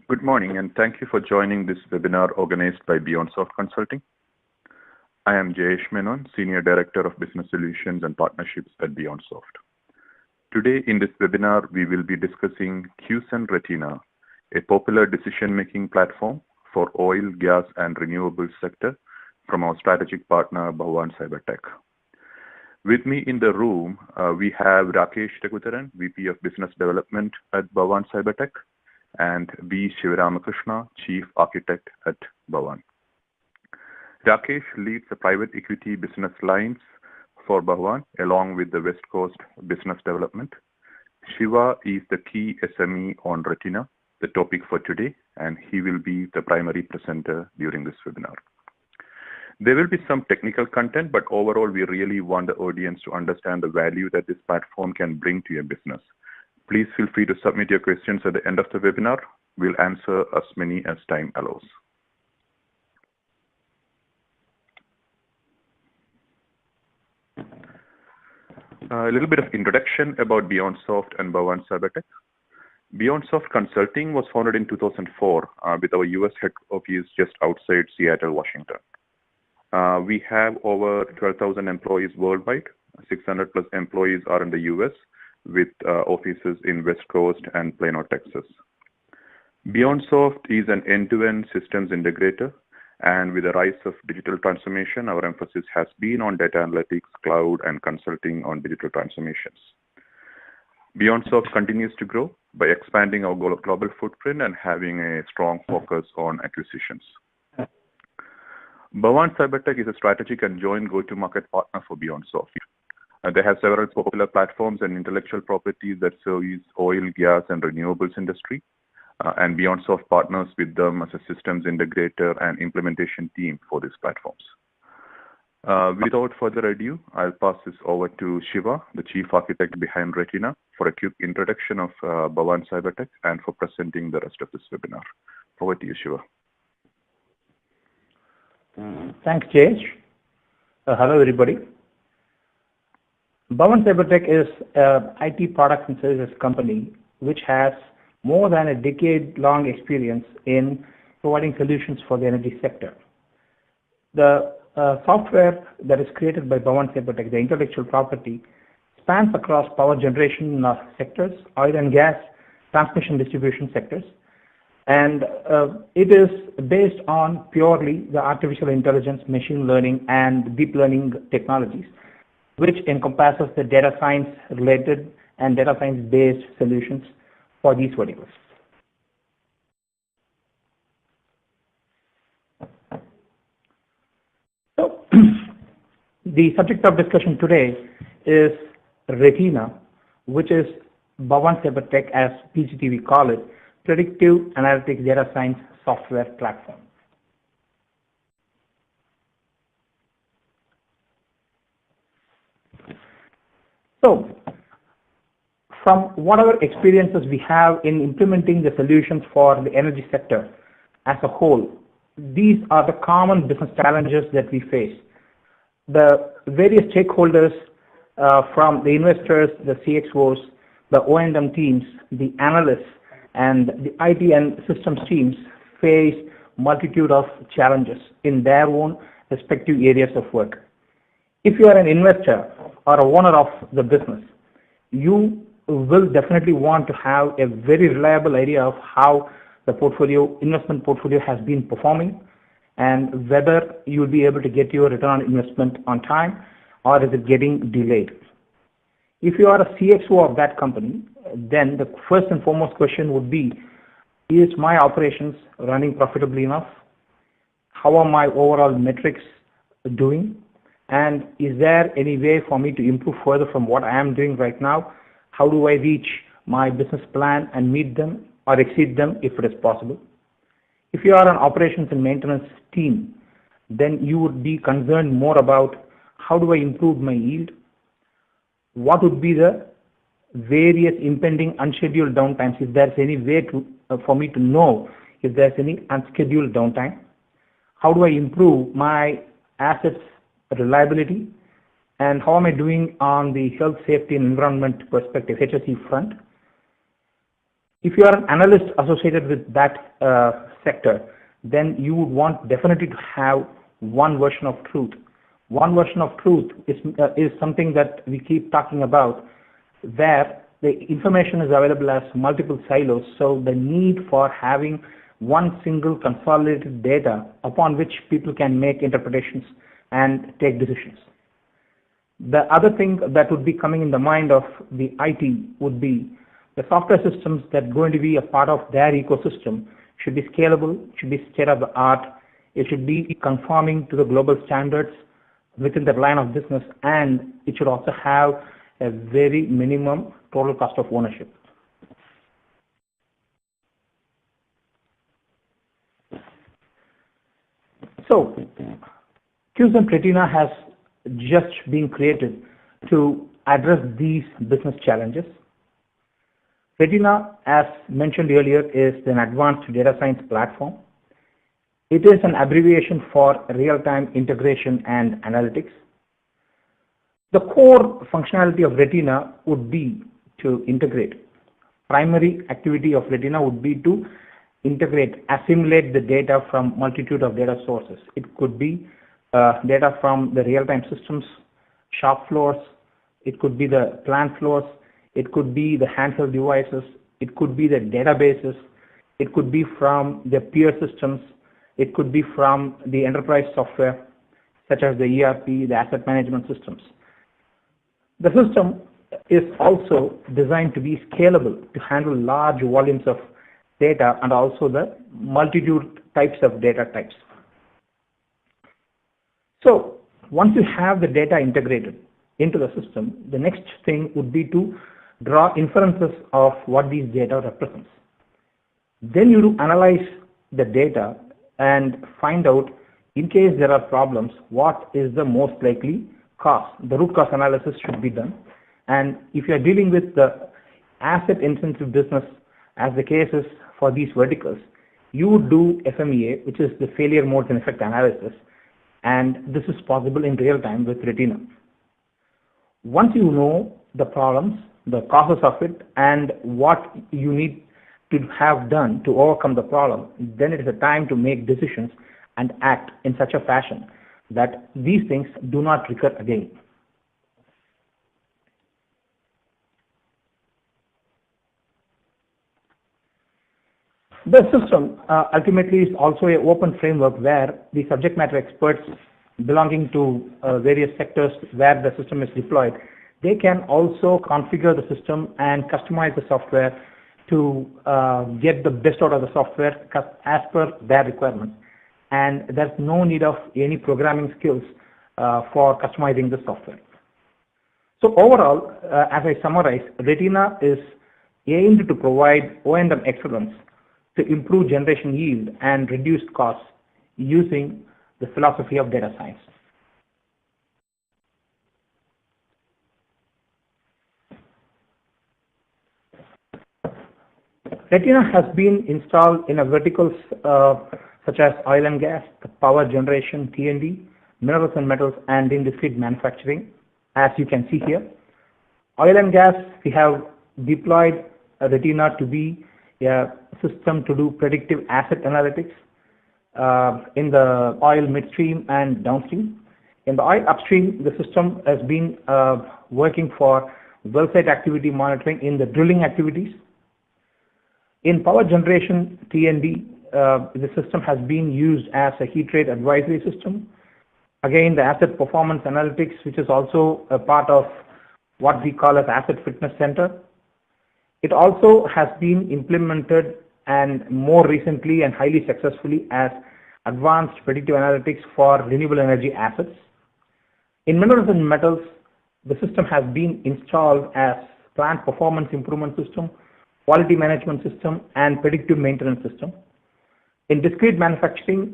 Good morning, and thank you for joining this webinar organized by Beyondsoft Consulting. I am Jayesh Menon, Senior Director of Business Solutions and Partnerships at Beyondsoft. Today in this webinar, we will be discussing Cuecent RETINA, a popular decision-making platform for oil, gas, and renewables sector from our strategic partner, Bhawan Cybertech. With me in the room, we have Rakesh Raghutharan, VP of Business Development at Bhawan Cybertech, and B. Shivaramakrishna, Chief Architect at Bhawan. Rakesh leads the private equity business lines for Bhawan, along with the West Coast business development. Shiva is the key SME on Retina, the topic for today, and he will be the primary presenter during this webinar. There will be some technical content, but overall, we really want the audience to understand the value that this platform can bring to your business. Please feel free to submit your questions at the end of the webinar. We'll answer as many as time allows. A little bit of introduction about Beyondsoft and Bhawan Cybertech. Beyondsoft Consulting was founded in 2004 with our US head office just outside Seattle, Washington. We have over 12,000 employees worldwide. 600 plus employees are in the US, with offices in West Coast and Plano, Texas. Beyondsoft is an end-to-end systems integrator, and with the rise of digital transformation, our emphasis has been on data analytics, cloud, and consulting on digital transformations. Beyondsoft continues to grow by expanding our global footprint and having a strong focus on acquisitions. Bhawan Cybertech is a strategic and joint go-to-market partner for Beyondsoft. They have several popular platforms and intellectual properties that service oil, gas, and renewables industry. And Beyondsoft partners with them as a systems integrator and implementation team for these platforms. Without further ado, I'll pass this over to Shiva, the chief architect behind Retina, for a quick introduction of Bhawan Cybertech and for presenting the rest of this webinar. Over to you, Shiva. Thanks, Jayesh. Hello, everybody. Bhawan Cybertech is an IT products and services company which has more than a decade-long experience in providing solutions for the energy sector. The software that is created by Bhawan Cybertech, the intellectual property, spans across power generation sectors, oil and gas, transmission distribution sectors, and it is based on purely the artificial intelligence, machine learning, and deep learning technologies, which encompasses the data science related and data science based solutions for these verticals. So the subject of discussion today is Retina, which is Bhawan Cybertech, as PGT we call it, predictive analytics data science software platform. So, from whatever experiences we have in implementing the solutions for the energy sector as a whole, these are the common business challenges that we face. The various stakeholders from the investors, the CXOs, the O&M teams, the analysts, and the IT and systems teams face multitude of challenges in their own respective areas of work. If you are an investor or a owner of the business, you will definitely want to have a very reliable idea of how the investment portfolio has been performing and whether you will be able to get your return on investment on time or is it getting delayed. If you are a CXO of that company, then the first and foremost question would be, is my operations running profitably enough? How are my overall metrics doing? And is there any way for me to improve further from what I am doing right now? How do I reach my business plan and meet them or exceed them if it is possible? If you are an operations and maintenance team, then you would be concerned more about how do I improve my yield? What would be the various impending unscheduled downtimes, if there's any way to for me to know if there's any unscheduled downtime? How do I improve my assets reliability? And how am I doing on the health, safety, and environment perspective, HSE front? If you are an analyst associated with that sector, then you would want definitely to have one version of truth. One version of truth is something that we keep talking about, where the information is available as multiple silos. So the need for having one single consolidated data upon which people can make interpretations and take decisions. The other thing that would be coming in the mind of the IT would be the software systems that are going to be a part of their ecosystem should be scalable, should be state of the art, it should be conforming to the global standards within the line of business, and it should also have a very minimum total cost of ownership. So, Cuecent RETINA has just been created to address these business challenges. RETINA, as mentioned earlier, is an advanced data science platform. It is an abbreviation for real-time integration and analytics. The core functionality of RETINA would be to integrate. Primary activity of RETINA would be to integrate, assimilate the data from multitude of data sources. It could be data from the real-time systems, shop floors, it could be the plant floors, it could be the handheld devices, it could be the databases, it could be from the peer systems, it could be from the enterprise software such as the ERP, the asset management systems. The system is also designed to be scalable to handle large volumes of data and also the multitude types of data types. So once you have the data integrated into the system, the next thing would be to draw inferences of what these data represents. Then you do analyze the data and find out, in case there are problems, what is the most likely cause. The root cause analysis should be done. And if you are dealing with the asset intensive business, as the case is for these verticals, you would do FMEA, which is the failure modes and effect analysis, and this is possible in real time with RETINA. Once you know the problems, the causes of it, and what you need to have done to overcome the problem, then it is a time to make decisions and act in such a fashion that these things do not recur again. The system ultimately is also an open framework where the subject matter experts belonging to various sectors where the system is deployed, they can also configure the system and customize the software to get the best out of the software as per their requirements. And there's no need of any programming skills for customizing the software. So overall, as I summarize, RETINA is aimed to provide O&M excellence to improve generation yield and reduce costs using the philosophy of data science. RETINA has been installed in verticals such as oil and gas, power generation, T&D, minerals and metals, and in discrete manufacturing, as you can see here. Oil and gas, we have deployed RETINA to be a system to do predictive asset analytics in the oil midstream and downstream. In the oil upstream, the system has been working for well site activity monitoring in the drilling activities. In power generation T&D, the system has been used as a heat rate advisory system. Again, the asset performance analytics, which is also a part of what we call as asset fitness center. It also has been implemented and more recently and highly successfully as advanced predictive analytics for renewable energy assets. In minerals and metals, the system has been installed as plant performance improvement system, quality management system, and predictive maintenance system. In discrete manufacturing,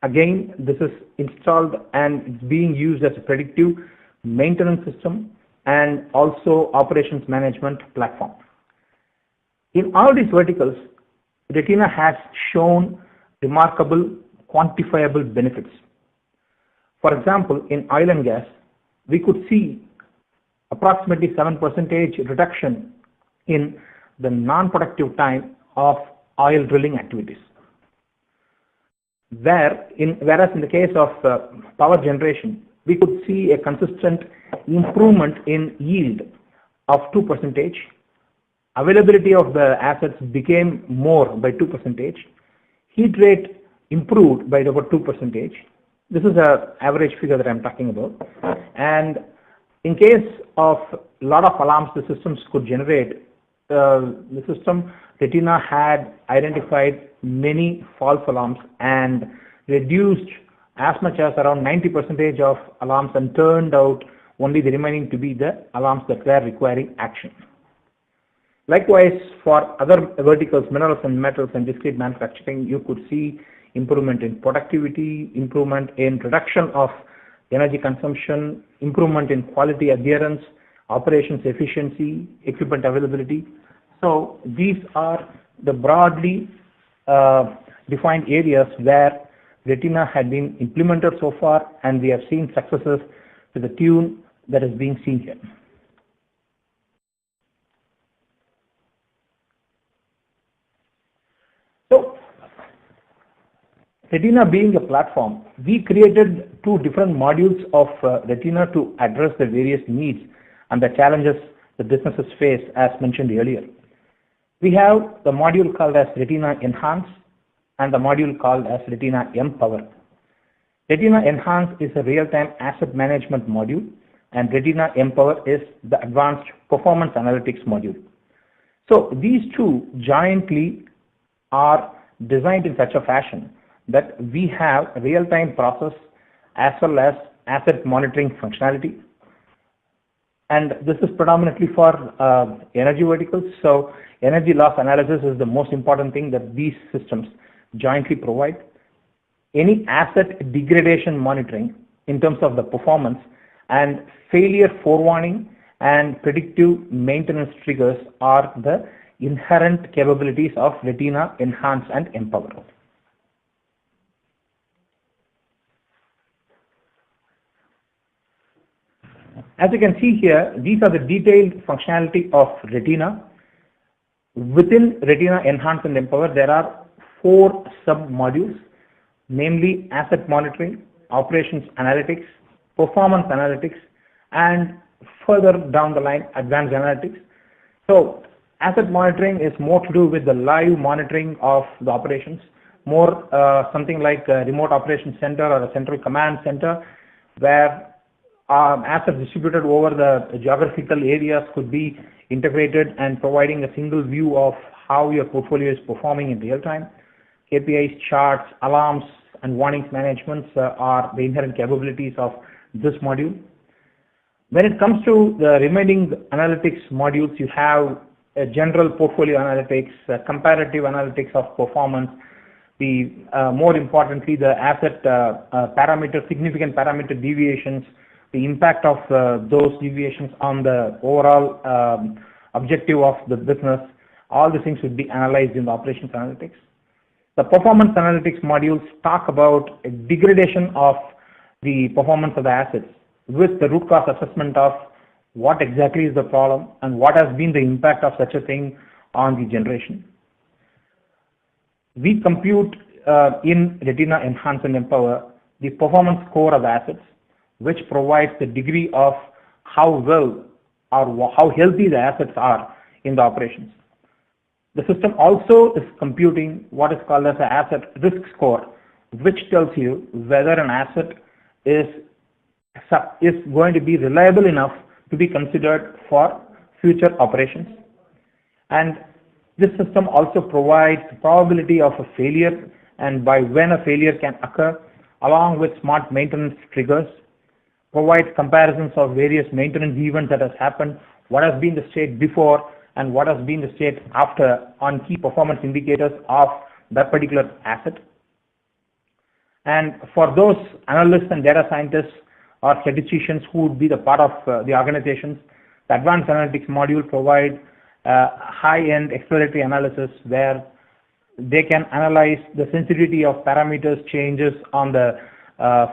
again, this is installed and it's being used as a predictive maintenance system and also operations management platform. In all these verticals, RETINA has shown remarkable quantifiable benefits. For example, in oil and gas, we could see approximately 7% reduction in the non-productive time of oil drilling activities. Whereas in the case of power generation, we could see a consistent improvement in yield of 2%. Availability of the assets became more by 2%. Heat rate improved by about 2%. This is an average figure that I'm talking about. And in case of a lot of alarms the systems could generate, the system RETINA had identified many false alarms and reduced as much as around 90% of alarms and turned out only the remaining to be the alarms that were requiring action. Likewise, for other verticals, minerals and metals and discrete manufacturing, you could see improvement in productivity, improvement in reduction of energy consumption, improvement in quality adherence, operations efficiency, equipment availability. So these are the broadly defined areas where RETINA had been implemented so far, and we have seen successes to the tune that is being seen here. So RETINA being a platform, we created two different modules of RETINA to address the various needs and the challenges the businesses face, as mentioned earlier. We have the module called as RETINA Enhance and the module called as RETINA Empower. RETINA Enhance is a real-time asset management module, and RETINA Empower is the advanced performance analytics module. So these two jointly are designed in such a fashion that we have a real-time process as well as asset monitoring functionality. And this is predominantly for energy verticals. So energy loss analysis is the most important thing that these systems jointly provide. Any asset degradation monitoring in terms of the performance and failure forewarning and predictive maintenance triggers are the inherent capabilities of RETINA Enhance and Empower. As you can see here, these are the detailed functionality of RETINA. Within RETINA Enhance and Empower, there are 4 sub-modules, namely asset monitoring, operations analytics, performance analytics, and further down the line, advanced analytics. So asset monitoring is more to do with the live monitoring of the operations, more something like a remote operations center or a central command center, where assets distributed over the geographical areas could be integrated and providing a single view of how your portfolio is performing in real time. KPIs, charts, alarms, and warnings management are the inherent capabilities of this module. When it comes to the remaining analytics modules, you have a general portfolio analytics, comparative analytics of performance, more importantly, the asset parameter, significant parameter deviations, the impact of those deviations on the overall objective of the business. All the things should be analyzed in the operations analytics. The performance analytics modules talk about a degradation of the performance of the assets with the root cause assessment of what exactly is the problem and what has been the impact of such a thing on the generation. We compute in RETINA Enhance and Empower the performance score of the assets, which provides the degree of how well or how healthy the assets are in the operations. The system also is computing what is called as an asset risk score, which tells you whether an asset is going to be reliable enough to be considered for future operations. And this system also provides the probability of a failure and by when a failure can occur, along with smart maintenance triggers, provides comparisons of various maintenance events that has happened, what has been the state before and what has been the state after on key performance indicators of that particular asset. And for those analysts and data scientists or statisticians who would be the part of the organizations, the advanced analytics module provides high-end exploratory analysis where they can analyze the sensitivity of parameters changes on the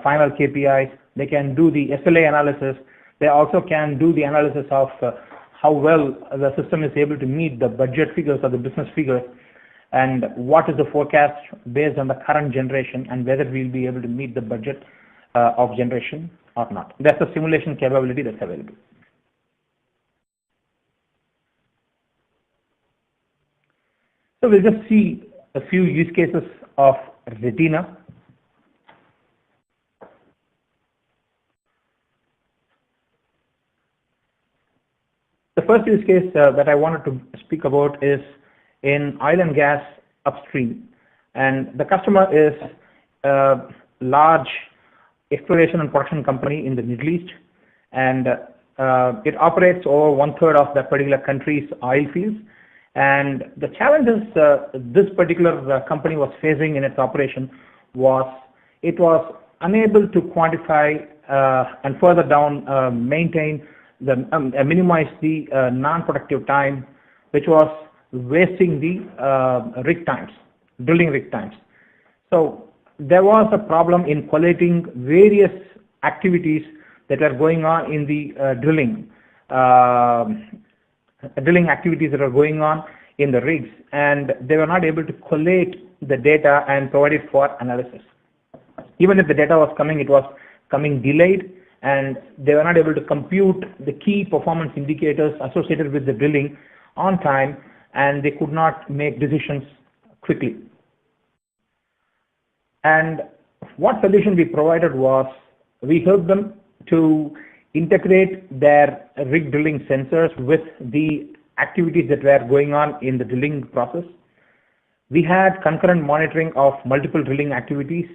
final KPIs. They can do the SLA analysis. They also can do the analysis of how well the system is able to meet the budget figures or the business figures. and what is the forecast based on the current generation and whether we'll be able to meet the budget of generation or not. That's a simulation capability that's available. So we'll just see a few use cases of Retina. The first use case that I wanted to speak about is in oil and gas upstream, and the customer is a large exploration and production company in the Middle East, and it operates over 1/3 of that particular country's oil fields. And the challenges this particular company was facing in its operation was it was unable to quantify and further down maintain the minimize the non-productive time, which was wasting the drilling rig times. So there was a problem in collating various activities that are going on in the drilling activities that are going on in the rigs, and they were not able to collate the data and provide it for analysis. Even if the data was coming, it was coming delayed, and they were not able to compute the key performance indicators associated with the drilling on time, and they could not make decisions quickly. And what solution we provided was we helped them to integrate their rig drilling sensors with the activities that were going on in the drilling process. We had concurrent monitoring of multiple drilling activities,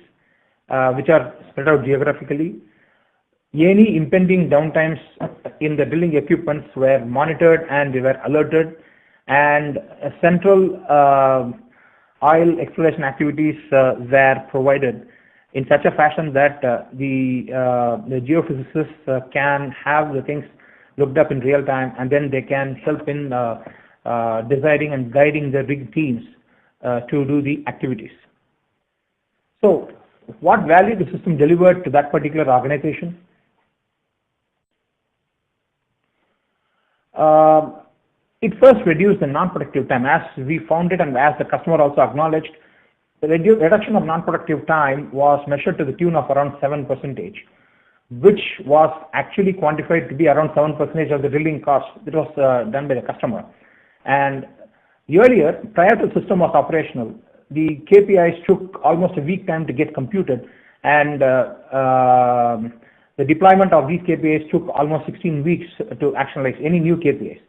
which are spread out geographically. Any impending downtimes in the drilling equipments were monitored and they were alerted, and central oil exploration activities were provided in such a fashion that the geophysicists can have the things looked up in real time, and then they can help in deciding and guiding the rig teams to do the activities. So what value the system delivered to that particular organization? It first reduced the non-productive time, as we found it and as the customer also acknowledged. The reduction of non-productive time was measured to the tune of around 7%, which was actually quantified to be around 7% of the drilling cost that was done by the customer. And earlier, prior to the system was operational, the KPIs took almost a week time to get computed, and the deployment of these KPIs took almost 16 weeks to actionalize any new KPIs.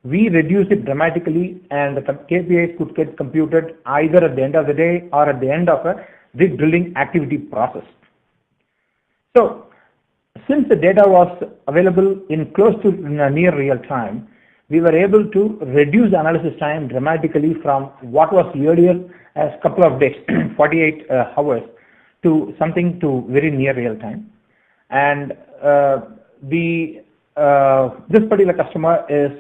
We reduced it dramatically, and the KPIs could get computed either at the end of the day or at the end of a rig drilling activity process. So, since the data was available in close to near real time, we were able to reduce analysis time dramatically from what was earlier as a couple of days, 48 hours, to something to very near real time. And this particular customer is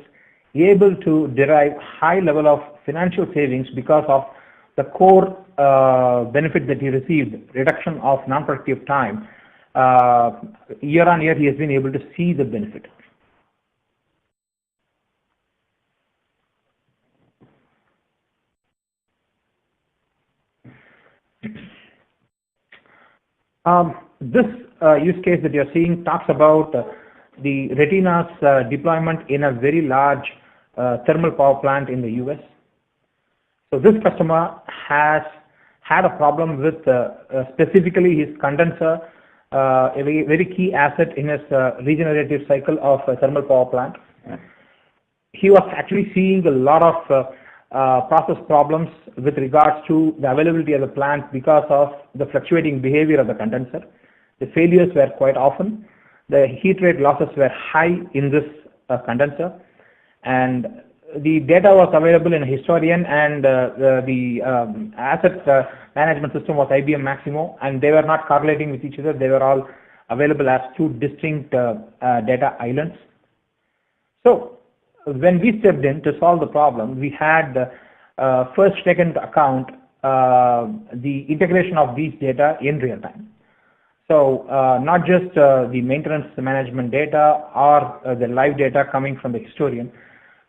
able to derive high level of financial savings because of the core benefit that he received, reduction of non-productive time. Year on year, he has been able to see the benefit. This use case that you're seeing talks about the Retina's deployment in a very large thermal power plant in the US. So this customer has had a problem with specifically his condenser, a very key asset in his regenerative cycle of a thermal power plant. He was actually seeing a lot of process problems with regards to the availability of the plant because of the fluctuating behavior of the condenser. The failures were quite often. The heat rate losses were high in this condenser, and the data was available in Historian, and the asset management system was IBM Maximo, and they were not correlating with each other. They were all available as two distinct data islands. So when we stepped in to solve the problem, we had first taken into account the integration of these data in real time. So not just the maintenance management data or the live data coming from the Historian,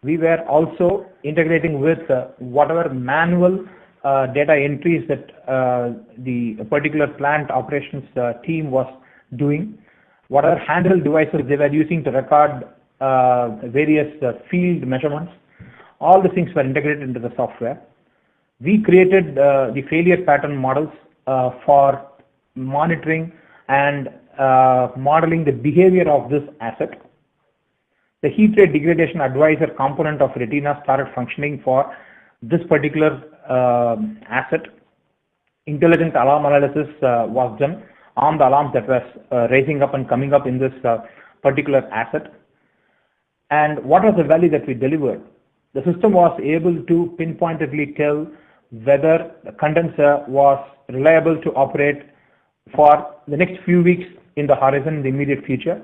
we were also integrating with whatever manual data entries that the particular plant operations team was doing, whatever handheld devices they were using to record various field measurements, all the things were integrated into the software. We created the failure pattern models for monitoring and modeling the behavior of this asset. The heat rate degradation advisor component of Retina started functioning for this particular asset. Intelligent alarm analysis was done on the alarms that was raising up and coming up in this particular asset. And what was the value that we delivered? The system was able to pinpointedly tell whether the condenser was reliable to operate for the next few weeks in the horizon, in the immediate future.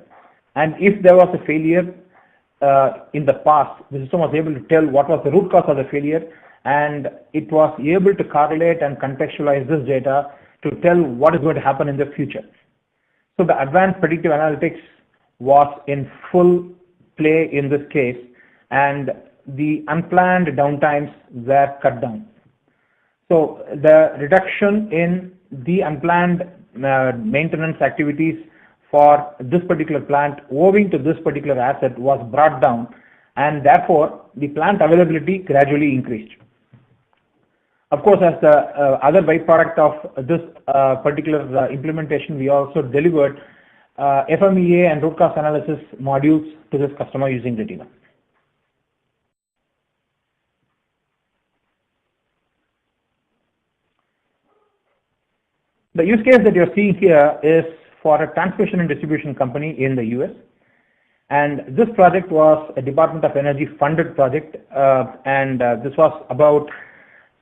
And if there was a failure in the past, the system was able to tell what was the root cause of the failure, and it was able to correlate and contextualize this data to tell what is going to happen in the future. So the advanced predictive analytics was in full play in this case, and the unplanned downtimes were cut down. So the reduction in the unplanned maintenance activities for this particular plant owing to this particular asset was brought down, and therefore the plant availability gradually increased. Of course, as the other byproduct of this particular implementation, we also delivered FMEA and root cause analysis modules to this customer using Retina. The use case that you're seeing here is for a transmission and distribution company in the US. And this project was a Department of Energy funded project, and this was about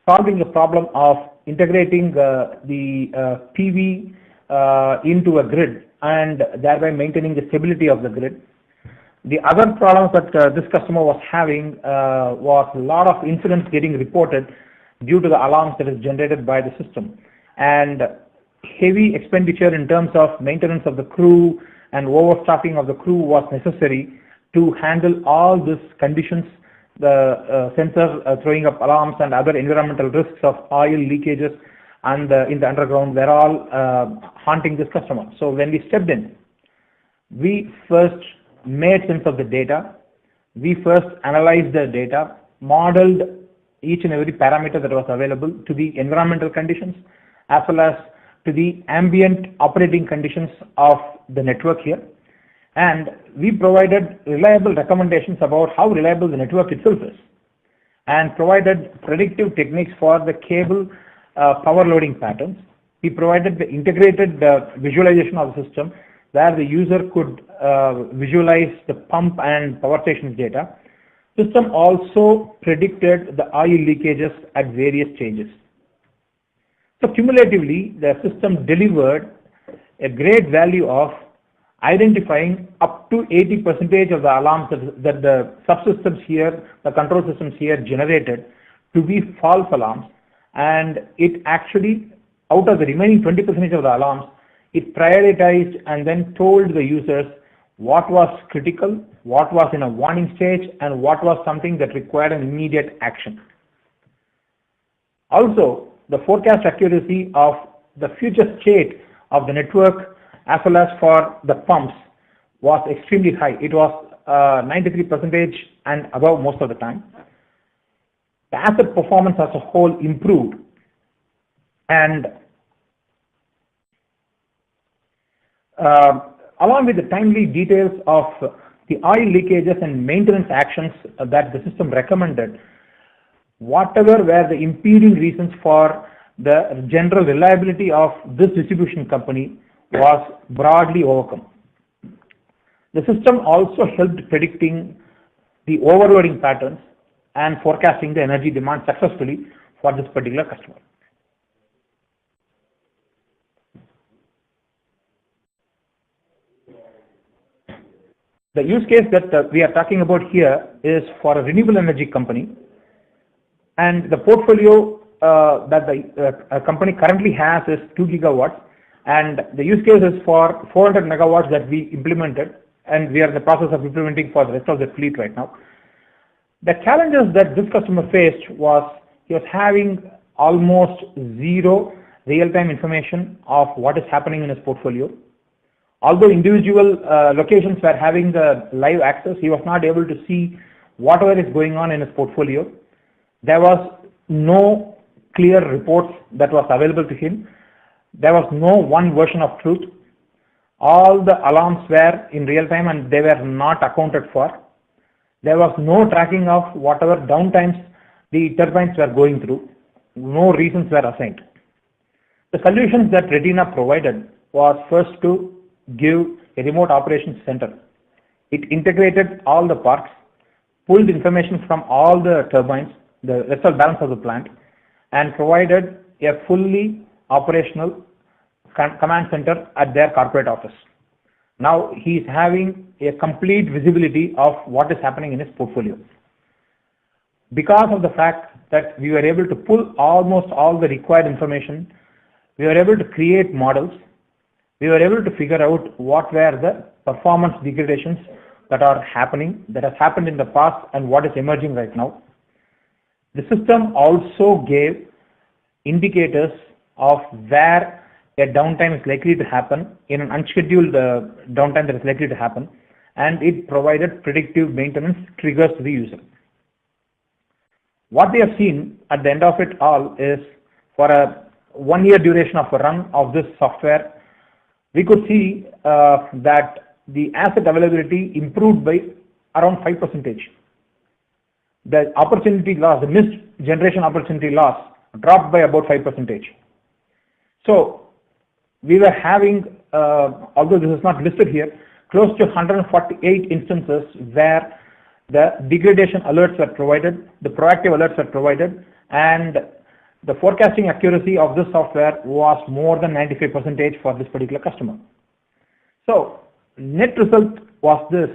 solving the problem of integrating the PV into a grid and thereby maintaining the stability of the grid. The other problems that this customer was having was a lot of incidents getting reported due to the alarms that is generated by the system, and heavy expenditure in terms of maintenance of the crew and overstaffing of the crew was necessary to handle all these conditions, the sensor throwing up alarms and other environmental risks of oil leakages and in the underground were all haunting this customer. So when we stepped in, we first made sense of the data, we first analyzed the data, modeled each and every parameter that was available to the environmental conditions as well as to the ambient operating conditions of the network here, and we provided reliable recommendations about how reliable the network itself is, and provided predictive techniques for the cable power loading patterns. We provided the integrated visualization of the system where the user could visualize the pump and power stations data. System also predicted the oil leakages at various stages. So cumulatively, the system delivered a great value of identifying up to 80% of the alarms that the subsystems here, the control systems here generated to be false alarms, and it actually, out of the remaining 20% of the alarms, it prioritized and then told the users what was critical, what was in a warning stage, and what was something that required an immediate action. Also, the forecast accuracy of the future state of the network as well as for the pumps was extremely high. It was 93% and above most of the time. The asset performance as a whole improved, and along with the timely details of the oil leakages and maintenance actions that the system recommended, whatever were the impeding reasons for the general reliability of this distribution company was broadly overcome. The system also helped predicting the overloading patterns and forecasting the energy demand successfully for this particular customer. The use case that we are talking about here is for a renewable energy company, and the portfolio that the company currently has is 2 gigawatts, and the use case is for 400 megawatts that we implemented, and we are in the process of implementing for the rest of the fleet right now. The challenges that this customer faced was he was having almost zero real-time information of what is happening in his portfolio. Although individual locations were having the live access, he was not able to see whatever is going on in his portfolio. There was no clear reports that was available to him. There was no one version of truth. All the alarms were in real time and they were not accounted for. There was no tracking of whatever downtimes the turbines were going through. No reasons were assigned. The solutions that Retina provided was first to give a remote operations center. It integrated all the parts, pulled information from all the turbines, the rest of balance of the plant, and provided a fully operational command center at their corporate office. Now he is having a complete visibility of what is happening in his portfolio. Because of the fact that we were able to pull almost all the required information, we were able to create models, we were able to figure out what were the performance degradations that are happening, that has happened in the past and what is emerging right now. The system also gave indicators of where a downtime is likely to happen, in an unscheduled downtime that is likely to happen, and it provided predictive maintenance triggers to the user. What we have seen at the end of it all is, for a 1 year duration of a run of this software, we could see that the asset availability improved by around 5%. The opportunity loss, the missed generation opportunity loss, dropped by about 5%. So we were having, although this is not listed here, close to 148 instances where the degradation alerts were provided, the proactive alerts were provided, and the forecasting accuracy of this software was more than 95% for this particular customer. So net result was this: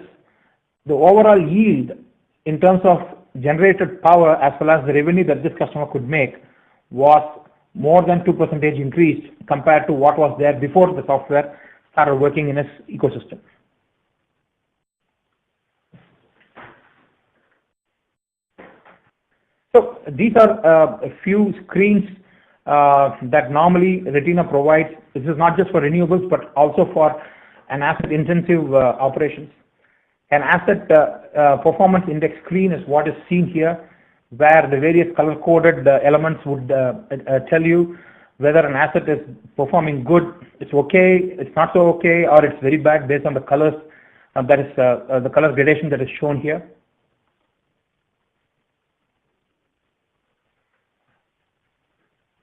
the overall yield in terms of generated power as well as the revenue that this customer could make was more than 2% increased compared to what was there before the software started working in its ecosystem. So these are a few screens that normally Retina provides. This is not just for renewables, but also for an asset-intensive operations. An asset performance index screen is what is seen here, where the various color-coded elements would tell you whether an asset is performing good, it's okay, it's not so okay, or it's very bad based on the colors, that is the color gradation that is shown here.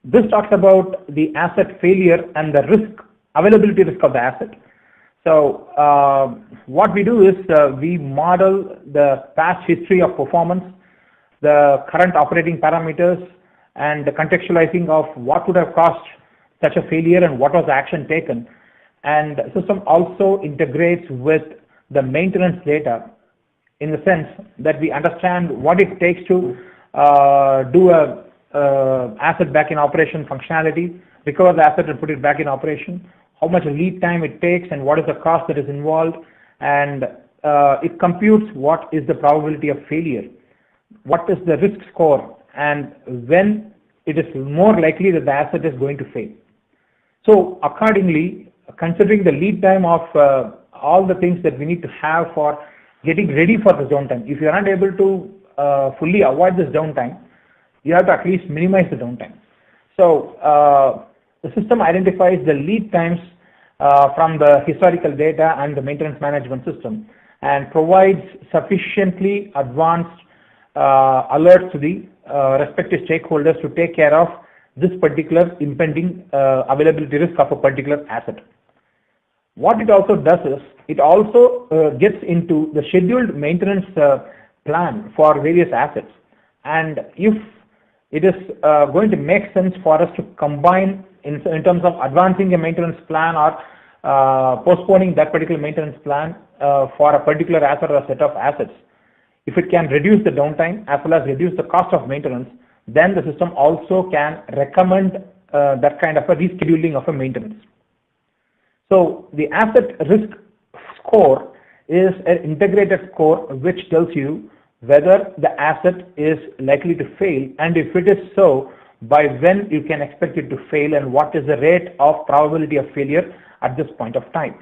This talks about the asset failure and the risk, availability risk of the asset. So what we do is we model the past history of performance, the current operating parameters, and the contextualizing of what would have caused such a failure and what was the action taken. And the system also integrates with the maintenance data, in the sense that we understand what it takes to do a asset back in operation functionality, recover the asset and put it back in operation, how much lead time it takes and what is the cost that is involved, and it computes what is the probability of failure, what is the risk score, and when it is more likely that the asset is going to fail. So accordingly, considering the lead time of all the things that we need to have for getting ready for the downtime, if you are not able to fully avoid this downtime, you have to at least minimize the downtime. So the system identifies the lead times from the historical data and the maintenance management system, and provides sufficiently advanced alerts to the respective stakeholders to take care of this particular impending availability risk of a particular asset. What it also does is, it also gets into the scheduled maintenance plan for various assets, and if it is going to make sense for us to combine in terms of advancing a maintenance plan or postponing that particular maintenance plan for a particular asset or a set of assets. If it can reduce the downtime as well as reduce the cost of maintenance, then the system also can recommend that kind of a rescheduling of a maintenance. So the asset risk score is an integrated score which tells you whether the asset is likely to fail, and if it is so, by when you can expect it to fail and what is the rate of probability of failure at this point of time.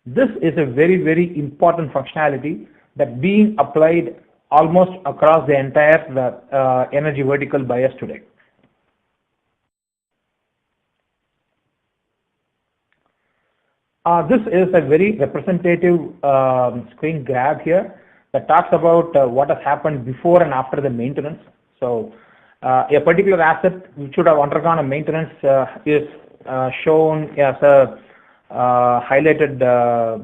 This is a very, very important functionality that being applied almost across the entire energy vertical by us today. This is a very representative screen grab here that talks about what has happened before and after the maintenance. So a particular asset which should have undergone a maintenance is shown as a highlighted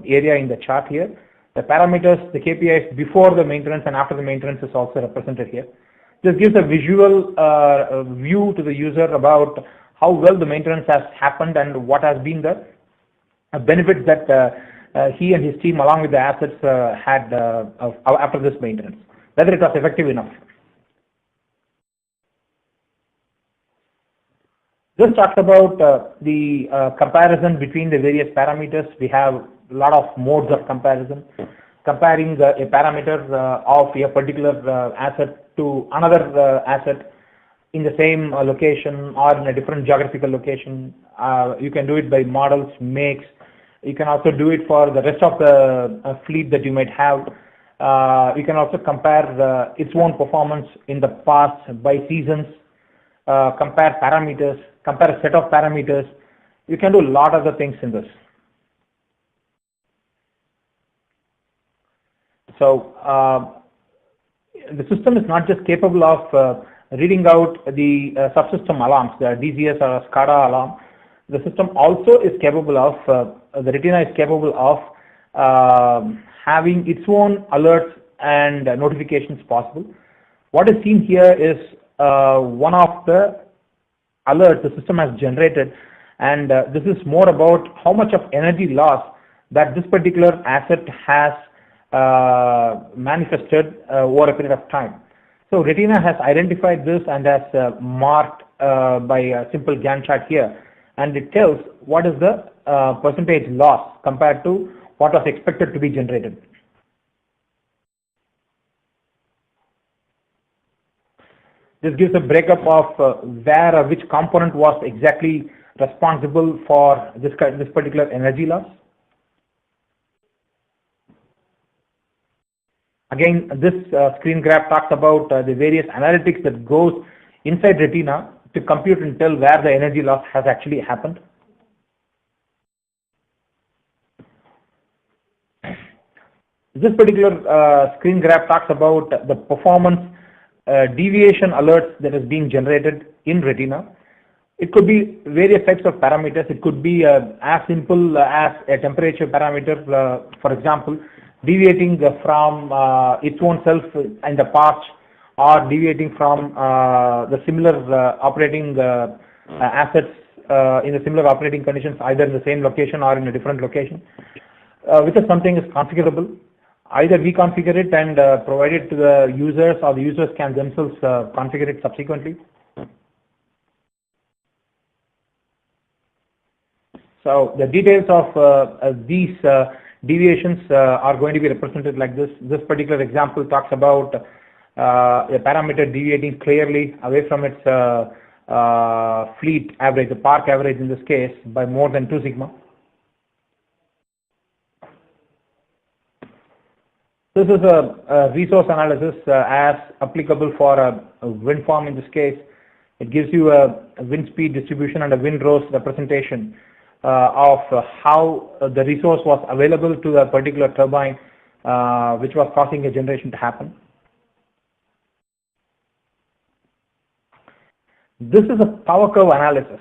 area in the chart here. The parameters, the KPIs before the maintenance and after the maintenance is also represented here. This gives a visual view to the user about how well the maintenance has happened and what has been the benefits that he and his team along with the assets had after this maintenance, whether it was effective enough. This talks about the comparison between the various parameters. We have a lot of modes of comparison, comparing a parameter of a particular asset to another asset in the same location or in a different geographical location. You can do it by models, makes. You can also do it for the rest of the fleet that you might have. You can also compare its own performance in the past by seasons, compare parameters, compare a set of parameters. You can do a lot of the things in this. So the system is not just capable of reading out the subsystem alarms, the DCS or SCADA alarm. The system also is capable of, the Retina is capable of having its own alerts and notifications possible. What is seen here is one of the alerts the system has generated, and this is more about how much of energy loss that this particular asset has manifested over a period of time. So Retina has identified this and has marked by a simple Gantt chart here, and it tells what is the percentage loss compared to what was expected to be generated. This gives a breakup of where or which component was exactly responsible for this particular energy loss. Again, this screen grab talks about the various analytics that goes inside Retina to compute and tell where the energy loss has actually happened. This particular screen grab talks about the performance deviation alerts that is being generated in Retina. It could be various types of parameters. It could be as simple as a temperature parameter, for example, deviating from its own self in the past, or deviating from the similar operating assets in the similar operating conditions, either in the same location or in a different location, which is something is configurable. Either we configure it and provide it to the users, or the users can themselves configure it subsequently. So the details of these deviations are going to be represented like this. This particular example talks about a parameter deviating clearly away from its fleet average, the park average in this case, by more than 2 sigma. This is a resource analysis as applicable for a wind farm in this case. It gives you a wind speed distribution and a wind rose representation of how the resource was available to a particular turbine which was causing a generation to happen. This is a power curve analysis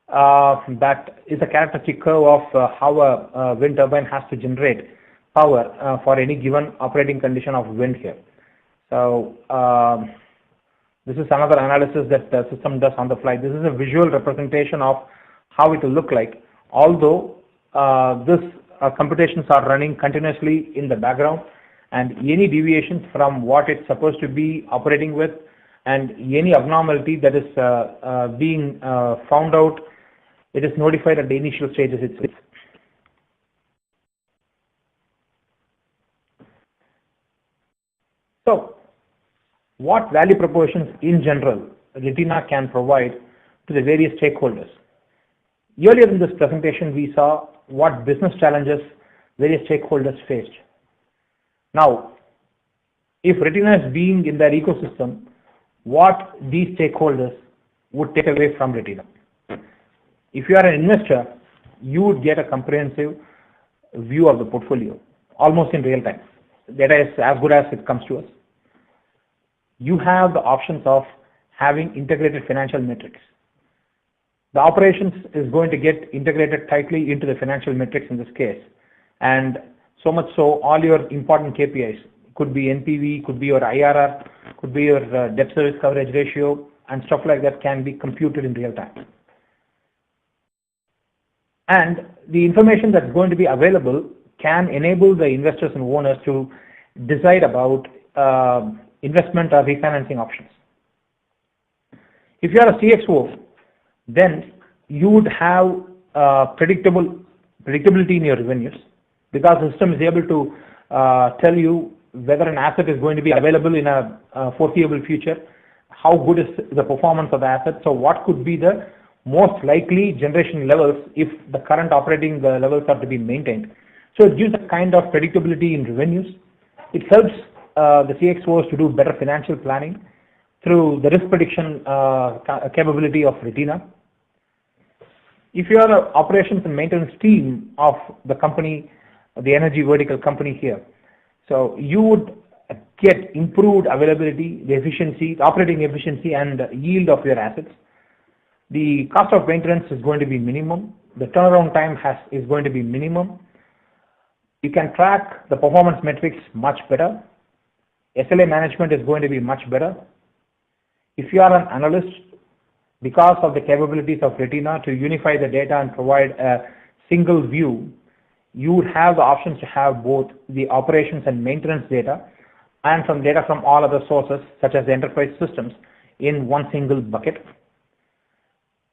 that is a characteristic curve of how a wind turbine has to generate power for any given operating condition of wind here. So this is another analysis that the system does on the fly. This is a visual representation of how it will look like, although this computations are running continuously in the background, and any deviations from what it's supposed to be operating with and any abnormality that is being found out, it is notified at the initial stages itself. So what value propositions in general Retina can provide to the various stakeholders. Earlier in this presentation, we saw what business challenges various stakeholders faced. Now, if Retina is being in their ecosystem, what these stakeholders would take away from Retina? If you are an investor, you would get a comprehensive view of the portfolio, almost in real time. Data is as good as it comes to us. You have the options of having integrated financial metrics. The operations is going to get integrated tightly into the financial metrics in this case. And so much so, all your important KPIs, could be NPV, could be your IRR, could be your debt service coverage ratio, and stuff like that can be computed in real time. And the information that's going to be available can enable the investors and owners to decide about investment or refinancing options. If you are a CXO, then you would have predictability in your revenues, because the system is able to tell you whether an asset is going to be available in a foreseeable future, how good is the performance of the asset, so what could be the most likely generation levels if the current operating levels are to be maintained. So it gives a kind of predictability in revenues. It helps the CXOs to do better financial planning through the risk prediction capability of Retina. If you are an operations and maintenance team of the company, the energy vertical company here, so you would get improved availability, the efficiency, the operating efficiency and yield of your assets. The cost of maintenance is going to be minimum. The turnaround time is going to be minimum. You can track the performance metrics much better. SLA management is going to be much better. If you are an analyst, because of the capabilities of Retina to unify the data and provide a single view, you would have the options to have both the operations and maintenance data and from data from all other sources, such as the enterprise systems, in one single bucket.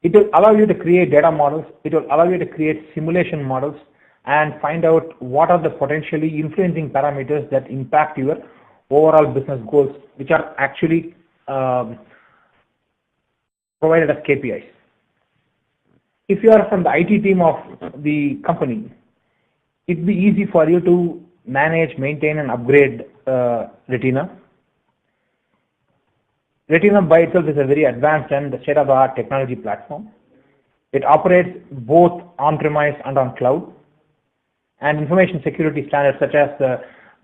It will allow you to create data models. It will allow you to create simulation models and find out what are the potentially influencing parameters that impact your overall business goals, which are actually provided as KPIs. If you are from the IT team of the company, it'd be easy for you to manage, maintain, and upgrade Retina. Retina by itself is a very advanced and state-of-the-art technology platform. It operates both on-premise and on cloud. And information security standards such as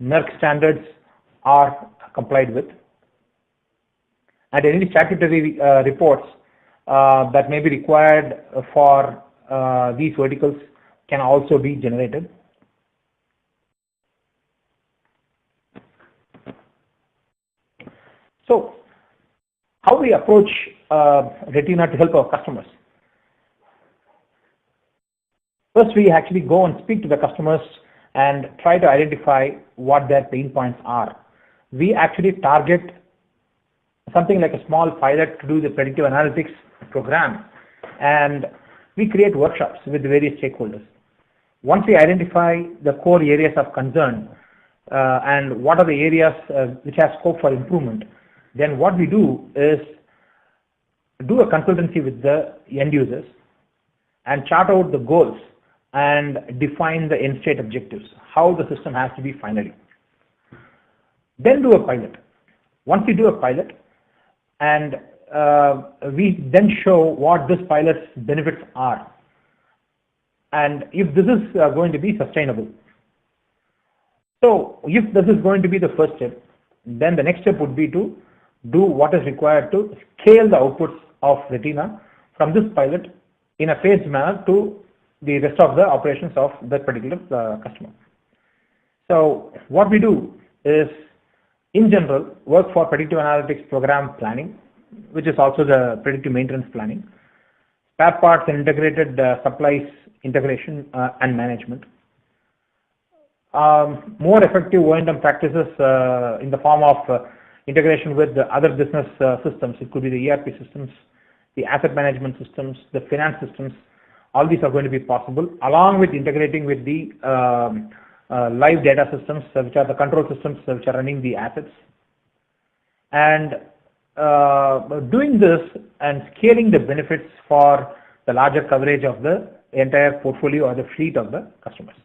NERC standards are complied with. And any statutory reports that may be required for these verticals can also be generated. So, how we approach Retina to help our customers? First, we actually go and speak to the customers and try to identify what their pain points are. We actually target something like a small pilot to do the predictive analytics program, and we create workshops with the various stakeholders. Once we identify the core areas of concern and what are the areas which have scope for improvement, then what we do is do a consultancy with the end users and chart out the goals and define the end state objectives, how the system has to be finally. Then do a pilot. Once we do a pilot, and we then show what this pilot's benefits are, and if this is going to be sustainable. So if this is going to be the first step, then the next step would be to do what is required to scale the outputs of Retina from this pilot in a phased manner to the rest of the operations of that particular customer. So what we do is, in general, work for predictive analytics program planning, which is also the predictive maintenance planning, spare parts and integrated supplies integration and management, more effective O&M practices in the form of integration with the other business systems. It could be the ERP systems, the asset management systems, the finance systems. All these are going to be possible, along with integrating with the live data systems, which are the control systems which are running the assets. And doing this and scaling the benefits for the larger coverage of the entire portfolio or the fleet of the customers.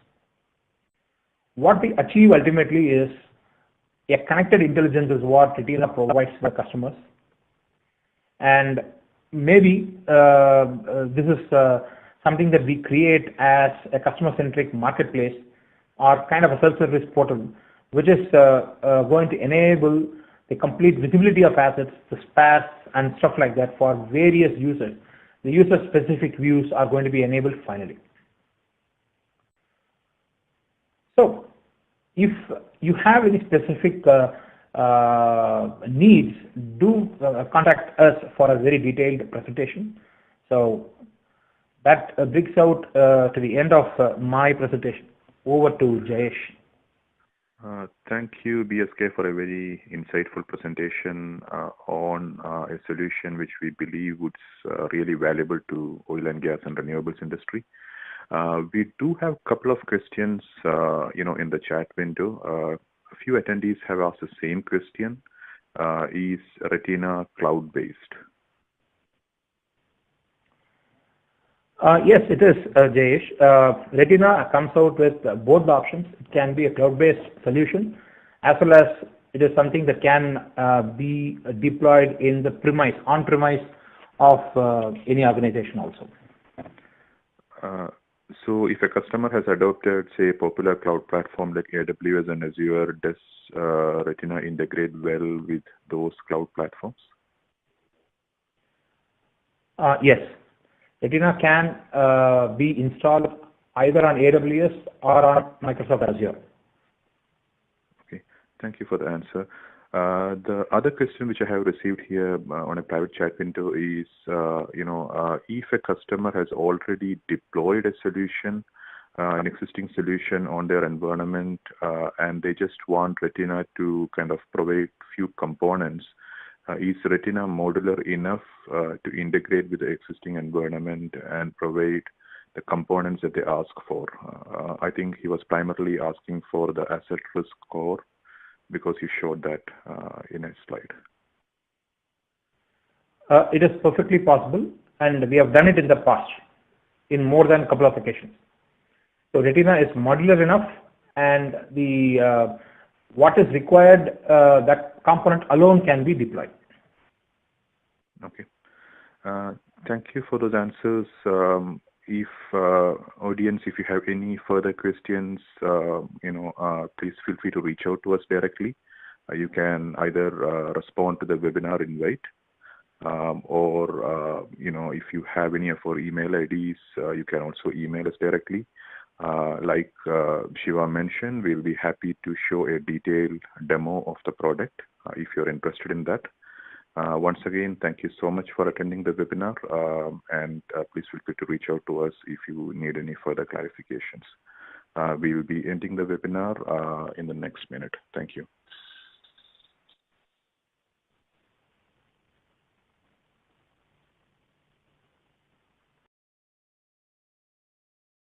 What we achieve ultimately is a connected intelligence is what Retina provides to the customers. And maybe this is something that we create as a customer-centric marketplace or kind of a self-service portal, which is going to enable the complete visibility of assets, the spares and stuff like that for various users. The user-specific views are going to be enabled finally. So, if you have any specific needs, do contact us for a very detailed presentation. So, that brings out to the end of my presentation. Over to Jayesh. Thank you, BSK, for a very insightful presentation on a solution which we believe would really valuable to oil and gas and renewables industry. We do have a couple of questions, in the chat window. A few attendees have asked the same question. Is Retina cloud-based? Yes, it is, Jayesh. Retina comes out with both the options. It can be a cloud-based solution, as well as it is something that can be deployed in the on-premise of any organization also. So if a customer has adopted, say, a popular cloud platform like AWS and Azure, does Retina integrate well with those cloud platforms? Yes. Retina can be installed either on AWS or on Microsoft Azure. Okay, thank you for the answer. The other question which I have received here on a private chat window is, if a customer has already deployed a solution, an existing solution on their environment, and they just want Retina to kind of provide few components, is Retina modular enough to integrate with the existing environment and provide the components that they ask for? I think he was primarily asking for the asset risk score, because you showed that in a slide. It is perfectly possible, and we have done it in the past in more than a couple of occasions. So Retina is modular enough, and the what is required, that component alone can be deployed. Okay. Thank you for those answers. If audience, if you have any further questions, please feel free to reach out to us directly. You can either respond to the webinar invite, or if you have any of our email IDs, you can also email us directly. Like Shiva mentioned, we'll be happy to show a detailed demo of the product if you're interested in that. Once again, thank you so much for attending the webinar, and please feel free to reach out to us if you need any further clarifications. We will be ending the webinar in the next minute. Thank you.